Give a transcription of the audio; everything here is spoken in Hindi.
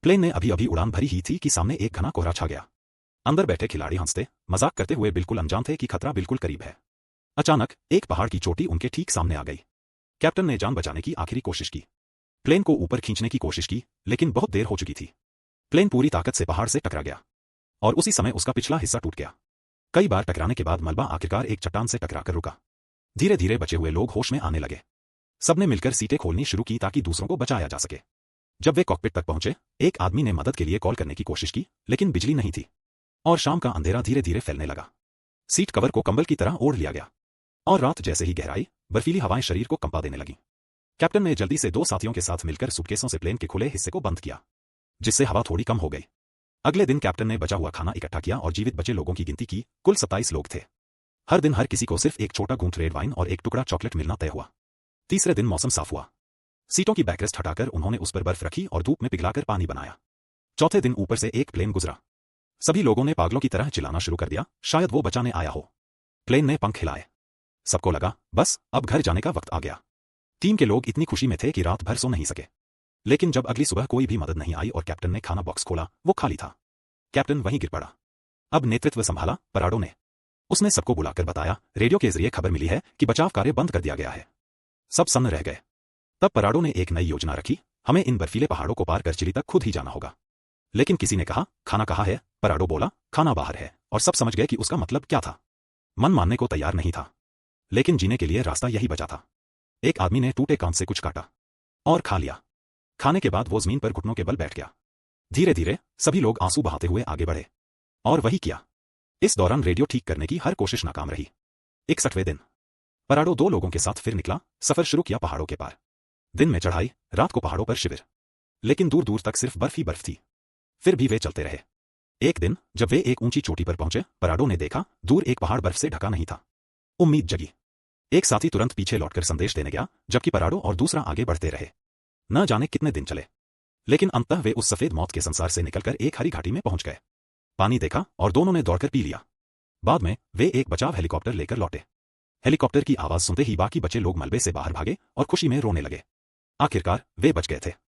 प्लेन ने अभी अभी उड़ान भरी ही थी कि सामने एक घना कोहरा छा गया। अंदर बैठे खिलाड़ी हंसते मजाक करते हुए बिल्कुल अनजान थे कि खतरा बिल्कुल करीब है। अचानक एक पहाड़ की चोटी उनके ठीक सामने आ गई। कैप्टन ने जान बचाने की आखिरी कोशिश की, प्लेन को ऊपर खींचने की कोशिश की, लेकिन बहुत देर हो चुकी थी। प्लेन पूरी ताकत से पहाड़ से टकरा गया और उसी समय उसका पिछला हिस्सा टूट गया। कई बार टकराने के बाद मलबा आखिरकार एक चट्टान से टकराकर रुका। धीरे धीरे बचे हुए लोग होश में आने लगे। सबने मिलकर सीटें खोलनी शुरू की ताकि दूसरों को बचाया जा सके। जब वे कॉकपिट तक पहुंचे, एक आदमी ने मदद के लिए कॉल करने की कोशिश की, लेकिन बिजली नहीं थी और शाम का अंधेरा धीरे धीरे फैलने लगा। सीट कवर को कंबल की तरह ओढ़ लिया गया और रात जैसे ही गहराई, बर्फीली हवाएं शरीर को कंपा देने लगीं। कैप्टन ने जल्दी से 2 साथियों के साथ मिलकर सूटकेसों से प्लेन के खुले हिस्से को बंद किया, जिससे हवा थोड़ी कम हो गई। अगले दिन कैप्टन ने बचा हुआ खाना इकट्ठा किया और जीवित बचे लोगों की गिनती की। कुल 27 लोग थे। हर दिन हर किसी को सिर्फ एक छोटा घूंट रेड वाइन और एक टुकड़ा चॉकलेट मिलना तय हुआ। तीसरे दिन मौसम साफ हुआ। सीटों की बैकरेस्ट हटाकर उन्होंने उस पर बर्फ रखी और धूप में पिघलाकर पानी बनाया। चौथे दिन ऊपर से एक प्लेन गुजरा। सभी लोगों ने पागलों की तरह चिल्लाना शुरू कर दिया, शायद वो बचाने आया हो। प्लेन ने पंख हिलाए। सबको लगा बस अब घर जाने का वक्त आ गया। टीम के लोग इतनी खुशी में थे कि रात भर सो नहीं सके। लेकिन जब अगली सुबह कोई भी मदद नहीं आई और कैप्टन ने खाना बॉक्स खोला, वो खाली था। कैप्टन वहीं गिर पड़ा। अब नेतृत्व संभाला पराडो ने। उसने सबको बुलाकर बताया, रेडियो के जरिए खबर मिली है कि बचाव कार्य बंद कर दिया गया है। सब सन्न रह गए। तब पराडो ने एक नई योजना रखी, हमें इन बर्फीले पहाड़ों को पार कर चिली तक खुद ही जाना होगा। लेकिन किसी ने कहा, खाना कहाँ है? पराडो बोला, खाना बाहर है, और सब समझ गए कि उसका मतलब क्या था। मन मानने को तैयार नहीं था, लेकिन जीने के लिए रास्ता यही बचा था। एक आदमी ने टूटे कांच से कुछ काटा और खा लिया। खाने के बाद वो जमीन पर घुटनों के बल बैठ गया। धीरे धीरे सभी लोग आंसू बहाते हुए आगे बढ़े और वही किया। इस दौरान रेडियो ठीक करने की हर कोशिश नाकाम रही। 61वें दिन पराडो 2 लोगों के साथ फिर निकला, सफर शुरू किया पहाड़ों के पार। दिन में चढ़ाई, रात को पहाड़ों पर शिविर, लेकिन दूर दूर तक सिर्फ बर्फ ही बर्फ थी। फिर भी वे चलते रहे। एक दिन जब वे एक ऊंची चोटी पर पहुंचे, पराडो ने देखा दूर एक पहाड़ बर्फ से ढका नहीं था। उम्मीद जगी। एक साथी तुरंत पीछे लौटकर संदेश देने गया, जबकि पराडो और दूसरा आगे बढ़ते रहे। न जाने कितने दिन चले, लेकिन अंततः वे उस सफेद मौत के संसार से निकलकर एक हरी घाटी में पहुंच गए। पानी देखा और दोनों ने दौड़कर पी लिया। बाद में वे एक बचाव हेलीकॉप्टर लेकर लौटे। हेलीकॉप्टर की आवाज सुनते ही बाकी बचे लोग मलबे से बाहर भागे और खुशी में रोने लगे। आखिरकार वे बच गए थे।